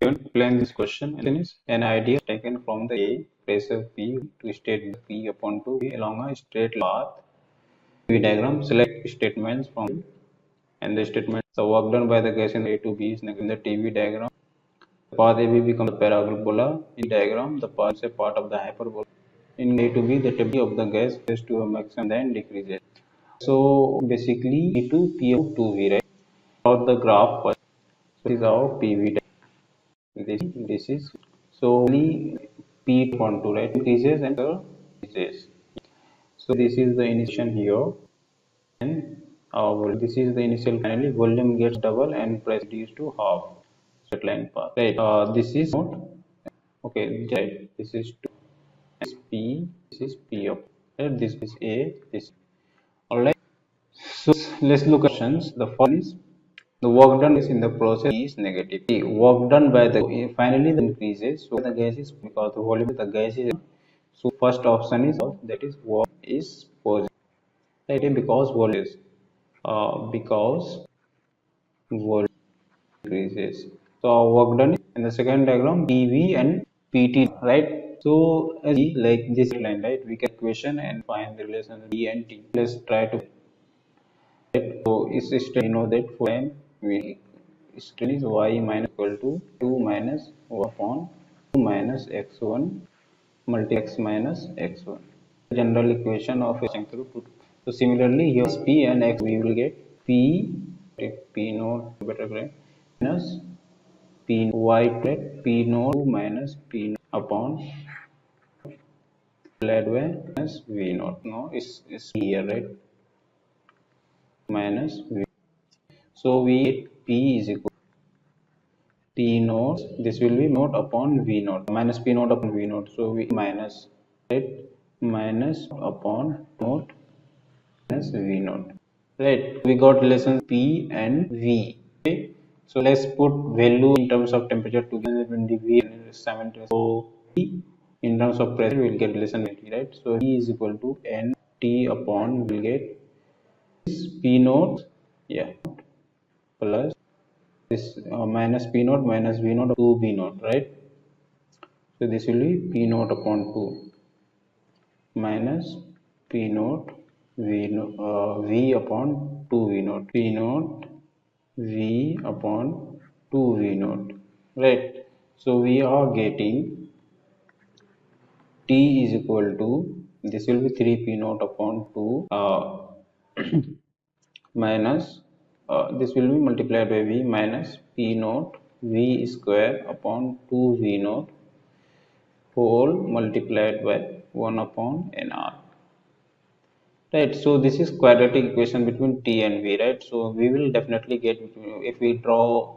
Explain this question. Is an idea taken from the A pressure P to state P upon 2 along a straight path. V diagram. Select statements from and the statement. The work done by the gas in A to B is in the TV diagram. The path AB becomes the parabola. In diagram, the path is a part of the hyperbola. In A to B, the temperature of the gas goes to a maximum then decreases. So basically, P to P of 2V, right? Plot the graph first. So this is our PV. This is so only P upon 2, right? Increases and decreases. So this is the initial here, and this is the initial. Finally, volume gets double and pressure reduced to half. Straight line path. Right. This is not okay. Right. This is 2. This is P. This is P of. Right. This is A. This. All right. So let's look at questions. The first is the work done is in the process is negative. The work done by the finally the increases. So the gas is because the volume of the gas is so first option is that is work is positive. Right? Because volume is because volume increases. So our work done in the second diagram PV and PT, right? So as like this line, right? We get equation and find the relation D and T. Let's try to. So is still you know that for n we still is y minus equal to 2 minus 1 upon 2 minus x1 multi x minus x1. General equation of a through 2. So similarly here is p and x we will get p p naught better grade minus p y plate p naught minus p naught upon divided by minus v naught. No, is here right minus v. So we get p is equal P naught, this will be naught upon V naught, minus P naught upon V naught. So we minus, right, minus upon naught minus V naught. Right, we got relation P and V. Okay, so let's put value in terms of temperature together when the V and 7. So P in terms of pressure we will get relation T, right? So E is equal to N T upon we will get P naught, yeah, plus this minus P naught minus V naught 2 V naught, right? So this will be P naught upon 2 minus P naught V upon 2 V naught. P naught V upon 2 V naught, right? So we are getting T is equal to this will be 3 P naught upon 2 minus this will be multiplied by V minus P naught V square upon 2 V naught whole multiplied by 1 upon nr, right? So this is quadratic equation between t and v, right? So we will definitely get if we draw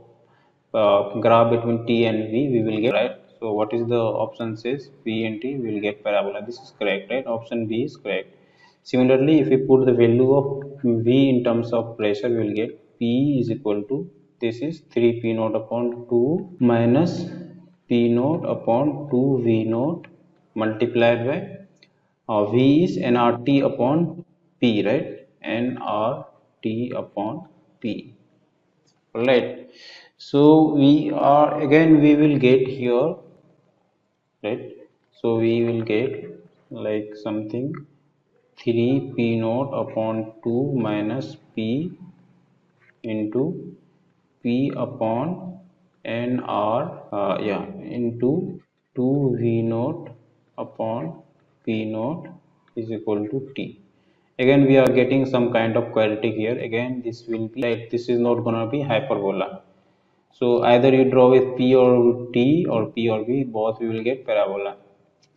graph between t and v we will get, right? So what is the option says v and t we will get parabola. This is correct, right? Option b is correct. Similarly, if we put the value of v in terms of pressure we will get p is equal to this is 3 p naught upon 2 minus p naught upon 2 v naught multiplied by v is nRT upon p, right? nRT upon p, right? So we are again we will get here, right? So we will get like something 3 p naught upon 2 minus p into p upon nr yeah into 2 v naught upon p naught is equal to t. Again we are getting some kind of quadratic here. Again this will be like this is not gonna be hyperbola. So either you draw with p or t or p or v, both we will get parabola.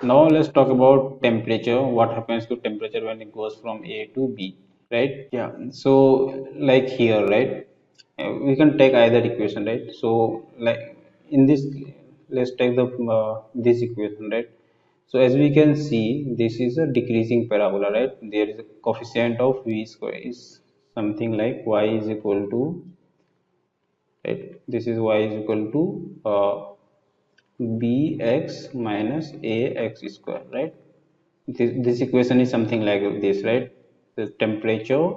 Now let's talk about temperature. What happens to temperature when it goes from A to B, right? Yeah, so like here, right, we can take either equation, right? So like in this let's take the this equation, right? So as we can see this is a decreasing parabola, right? There is a coefficient of v square is something like y is equal to, right, this is y is equal to bx minus ax square, right? This equation is something like this, right? The temperature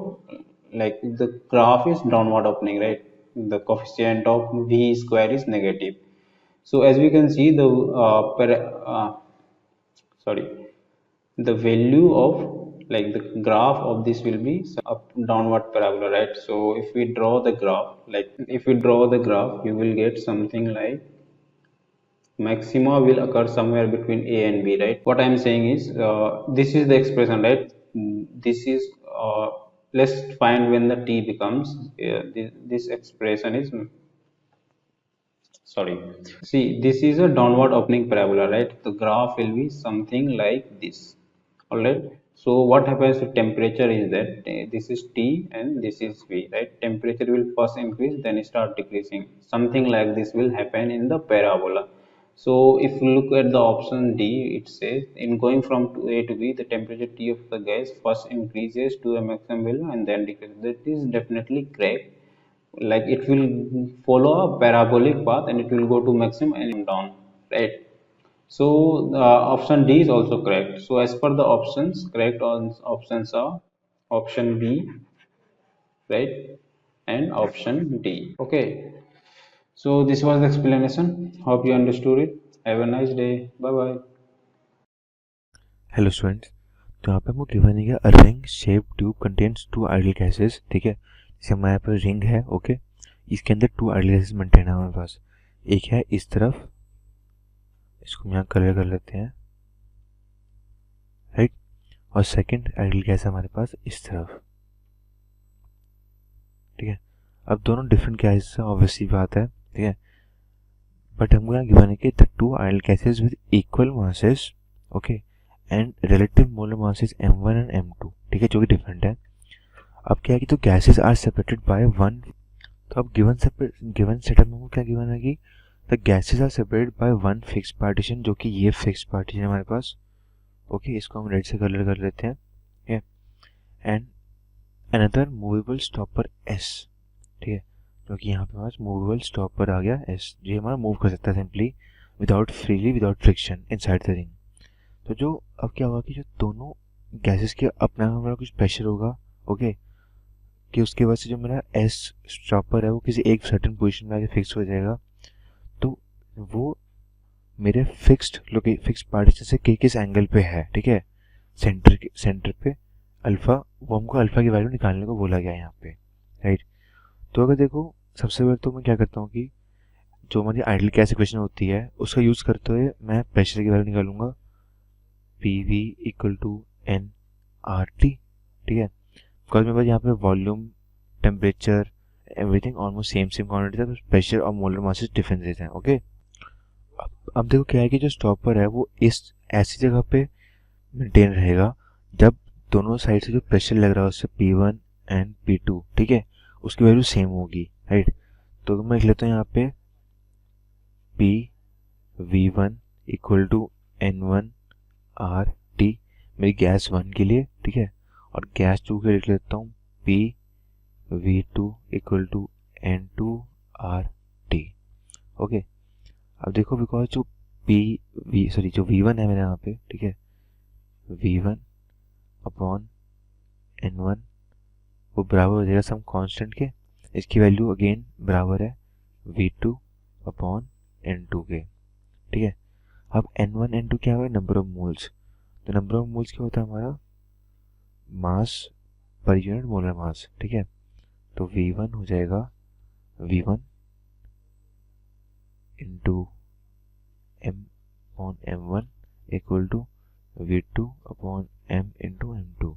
like the graph is downward opening, right? The coefficient of v square is negative. So as we can see, the value of like the graph of this will be up downward parabola, right? So if we draw the graph, you will get something like maxima will occur somewhere between A and B, right? What I am saying is, this is the expression, right? This is, let's find when the t becomes, this expression is, sorry, see, this is a downward opening parabola, right? The graph will be something like this. All right. So what happens to temperature is that, this is t and this is v, right? Temperature will first increase, then start decreasing. Something like this will happen in the parabola. So if you look at the option D, it says in going from A to B, the temperature T of the gas first increases to a maximum value and then decreases. That is definitely correct. Like it will follow a parabolic path and it will go to maximum and down, right? So option D is also correct. So as per the options, correct on options are option B, right, and option D. Okay, so this was the explanation. Hope you understood it. Have a nice day. Bye bye. Hello students, तो यहाँ पे हमको given है a ring shape tube contains two ideal gases, ठीक है। जैसे हमारे यहाँ पर रिंग है, ओके, इसके अंदर टू आइडियल गैसेस मेंटेन है हमारे पास। एक है इस तरफ, इसको हम यहाँ कलर कर लेते हैं, राइट, और सेकंड आइडियल गैस है हमारे पास इस तरफ, ठीक है। अब दोनों डिफरेंट गैसेस है, ऑब्वियसली बात है, ठीक है, बट हमको यहाँ गिवन है कि the two ideal gases with equal masses, okay, and relative molar masses m1 and m2, ठीक है, जो कि डिफरेंट है। अब क्या है कि तो gases are separated by one, तो अब गिवन सेटअप में क्या गिवन है कि the gases are separated by one fix partition, जो कि ये फिक्स पार्टीशन है हमारे पास, ओके, इसको हम रेड से कलर कर लेते हैं, ठीक है, and another movable stopper s, ठीक है, जो कि यहाँ पे हमारे पास मूवेबल स्टॉपर आ गया s, जो हमारा मूव कर सकता है simply without friction inside the ring. तो जो अब क्या होगा कि जो दोनों गैसेस के अपना हमारा कुछ प्रेशर होगा, ओके, कि उसके वजह से जो मेरा एस स्टॉपर है वो किसी एक सर्टेन पोजीशन में आके फिक्स हो जाएगा, तो वो मेरे फिक्स्ड पार्टीशन से किस एंगल पे है, ठीक है, सेंटर पे अल्फा, वो हमको अल्फा की वैल्यू निकालने को बोला गया है यहाँ पे, राइट। तो अगर देखो, सबसे पहले तो मैं क्या करता हूँ कि जो हमारी आइडियल गैस इक्वेशन होती है उसका यूज़ करते हुए मैं प्रेशर की वैल्यू निकालूंगा, PV equal to N R T, ठीक है, बिकॉज मेरे पास यहाँ पे volume, temperature, everything almost same quantity था, प्रेशर और मोलर मासेस डिफरेंसेस हैं, ओके। अब देखो क्या है कि जो स्टॉपर है वो इस ऐसी जगह पे मेंटेन रहेगा जब दोनों साइड से जो प्रेशर लग रहा है उससे P1 एंड P2, ठीक है, उसकी वैल्यू सेम होगी, राइट। तो मैं लिख लेता हूँ यहाँ पे PV1 equal to N1 R T मेरी गैस 1 के लिए, ठीक है, और गैस 2 के लिए लिख लेता हूँ PV2 equal to N2 R T, okay. अब देखो, बिकॉज जो जो V1 है मेरे यहाँ पे, ठीक है, V1 अपॉन N1 वो बराबर हो जाएगा सम कांस्टेंट के, इसकी वैल्यू अगेन बराबर है V2 अपॉन N2 के, ठीक है। अब N1 N2 क्या होगा, नंबर ऑफ मोल्स, तो नंबर ऑफ मोल्स क्या होता है हमारा, मास पर यूनिट मोलर मास, ठीक है। तो V1 हो जाएगा V1 into M upon M1 equal to V2 upon M into M2,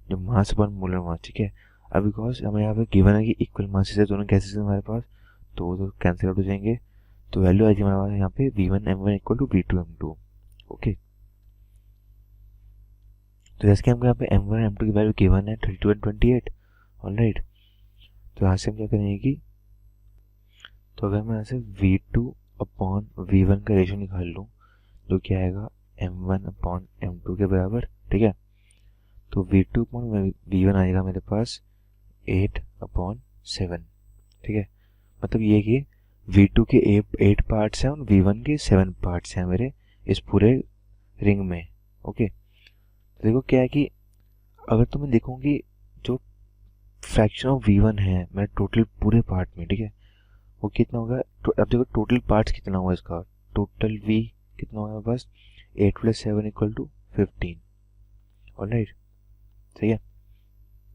जो मास पर मोलर मास, ठीक है। अब बिकॉज हमें यहाँ पे गिवन है कि इक्वल मासेस है दोनों गैसेस हमारे पास, तो वो तो कैंसिल आउट हो जाएंगे, तो वैल्यू आएगी हमारे पास यहाँ पे V1 M1 equal to V2 M2, okay. तो जैसे कि हमको यहाँ पे M1 और M2 की वैल्यू गिवन है 32 और 28, ऑलराइट। तो यहाँ से हम क्या करेंगे कि, तो अगर मैं यहाँ से V2 अपॉन V1 का रेशियो निकाल लूँ, जो क्या आएगा M1 अपॉन M2 के बराबर, ठीक है, तो V2 अपॉन V1 आएगा मेरे पास 8 अपॉन 7, ठीक है। मतलब ये कि V2 के 8 पार्ट्स हैं और V1 के 7 पार्ट्स हैं मेरे इस पूरे रिंग में, ओके। तो देखो क्या है कि अगर तुम्हें देखोगे जो फ्रैक्शन ऑफ V1 है मेरे टोटल पूरे पार्ट में, ठीक है, वो कितना होगा, अब देखो टोटल पार्ट्स कितना हुआ इसका, टोटल v कितना होगा बस 8 + 7 = 15। ऑलराइट, सही है।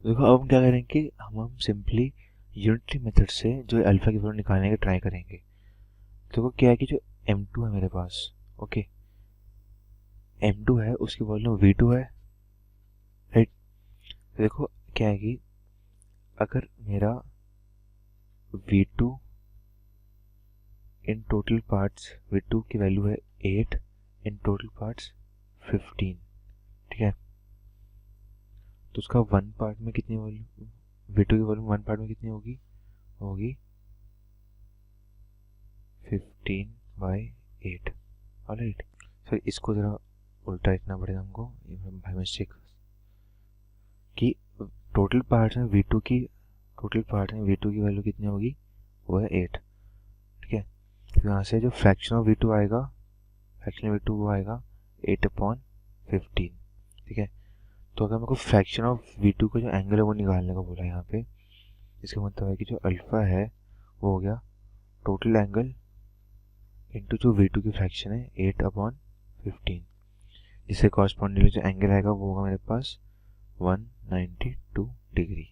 देखो अब हम क्या करेंगे, हम सिंपली यूनिटरी मेथड से जो अल्फा की वैल्यू निकालने का ट्राई करेंगे। देखो क्या है कि जो m2 है मेरे पास, ओके, m2 है, उसकी वॉल्यूम v2 है, राइट। देखो क्या है कि अगर मेरा v2 in total parts, v2 की वैल्यू है 8, इन टोटल पार्ट्स 15, ठीक है, तो उसका वन पार्ट में कितनी वॉल्यूम, v2 की वॉल्यूम वन पार्ट में कितनी होगी, होगी 15/8। ऑलराइट, सर इसको ज़रा उल्टा लिखना पड़ेगा हमको, बाय मिस्टेक, कि टोटल पार्ट्स में v2 की वैल्यू कितनी होगी, वो है 8, ठीक है। तो यहाँ से जो फ्रैक्शन ऑफ v2 आएगा, वो आएगा 8/15, ठीक है। तो अगर मेरे को फ्रैक्शन ऑफ v2 का जो एंगल है वो निकालने को बोला यहाँ पे, इसका मतलब है कि जो अल्फा है वो हो गया टोटल एंगल इंटू जो v2 की फ्रैक्शन है 8/15, जिससे कॉरस्पॉन्डिंगली जो एंगल आएगा वो होगा मेरे पास 192 डिग्री,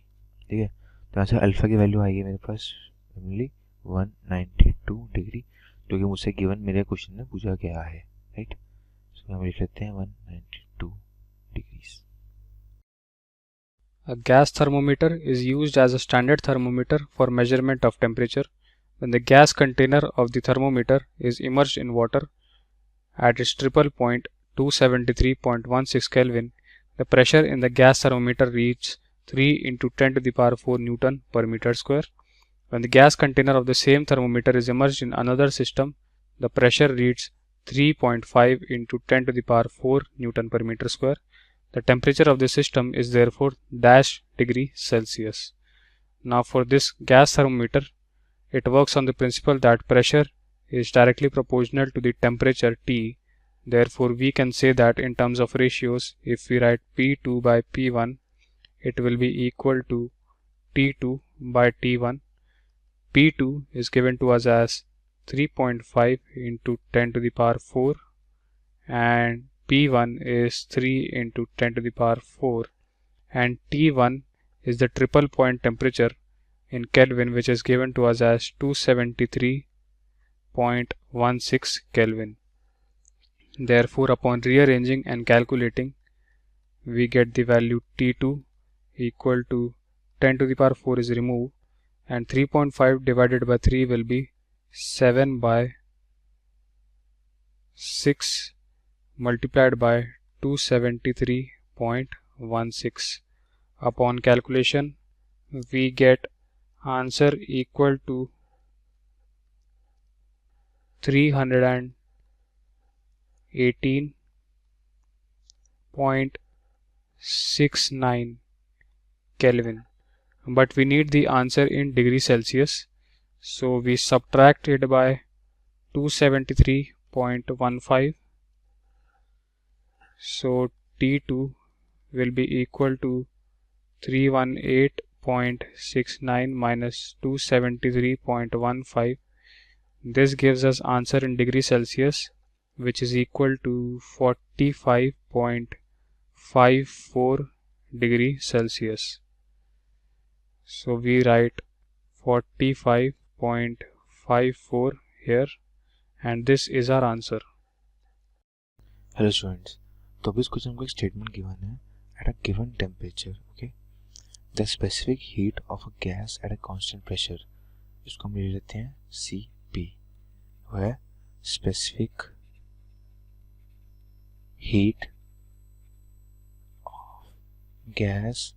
ठीक है। तो यहाँ से अल्फा की वैल्यू आएगी मेरे पास ओनली 192 डिग्री, जो कि मुझसे गिवन मेरे क्वेश्चन में पूछा गया है, राइट। तो हम लिख लेते हैं 192 degrees. A gas thermometer is used as a standard thermometer for measurement of temperature. When the gas container of the thermometer is immersed in water at its triple point 273.16 Kelvin, the pressure in the gas thermometer reaches 3 × 10⁴ Newton per meter square. When the gas container of the same thermometer is immersed in another system, the pressure reads 3.5 × 10⁴ Newton per meter square. The temperature of the system is therefore -°C. Now for this gas thermometer, it works on the principle that pressure is directly proportional to the temperature T. Therefore we can say that in terms of ratios, if we write P2 by P1, it will be equal to T2 by T1. P2 is given to us as 3.5 × 10⁴, and P1 is 3 × 10⁴, and T1 is the triple point temperature in Kelvin, which is given to us as 273.16 Kelvin. Therefore, upon rearranging and calculating, we get the value T2 equal to 10⁴ is removed, and 3.5 divided by 3 will be 7/6 multiplied by 273.16. Upon calculation, we get answer equal to 318.69 Kelvin. But we need the answer in degree Celsius, so we subtract it by 273.15. So T2 will be equal to 318.69 minus 273.15. This gives us answer in degree Celsius, which is equal to 45.54 degree Celsius. So we write 45.54 here, and this is our answer. Hello students, तो अभी इस question को एक statement given है, at a given temperature, okay, the specific heat of a gas at a constant pressure, इसको हम ले लेते हैं CP, वो है specific heat of gas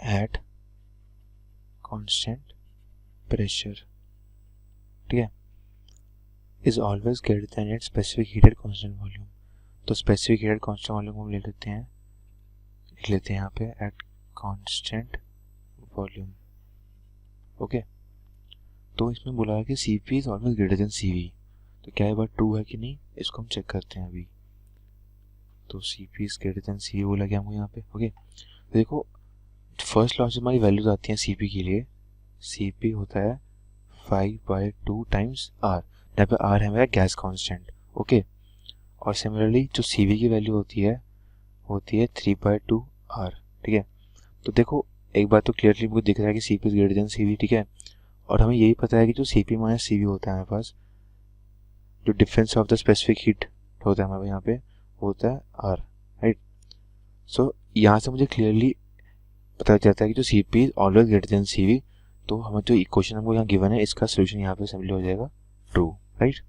at constant pressure, ठीक है, is always greater than its specific heat at constant volume. तो specific heat at constant volume को हम लिख लेते हैं यहाँ पे एट कांस्टेंट वॉल्यूम, ओके। तो इसमें बोला है कि Cp is always greater then Cv, तो क्या ये बात ट्रू है कि नहीं, इसको हम चेक करते हैं अभी। तो Cp is greater then Cv बोला गया हमको यहाँ पे, ओके। तो देखो फर्स्ट लॉ से हमारी वैल्यूज आती हैं Cp के लिए, Cp होता है 5/2 टाइम्स आर, यहाँ पे आर है मेरा गैस कांस्टेंट। ओके, और सिमिलरली जो सी वी की वैल्यू होती है 3/2 आर। ठीक है, तो देखो एक बात तो क्लियरली मुझे दिख रहा है कि C P is greater than C V. ठीक है, और हमें यही पता है कि जो C P minus C V होता है हमारे पास, जो difference of the specific heat होता है हमारे यहाँ पे होता है आर, राइट। सो यहाँ से मुझे क्लियरली पता चलता है कि जो C P is always greater than C V. तो हमें जो इक्वेशन हमको यहाँ गिवन है इसका सोल्यूशन यहाँ पे सिंपली हो जाएगा ट्रू, राइट।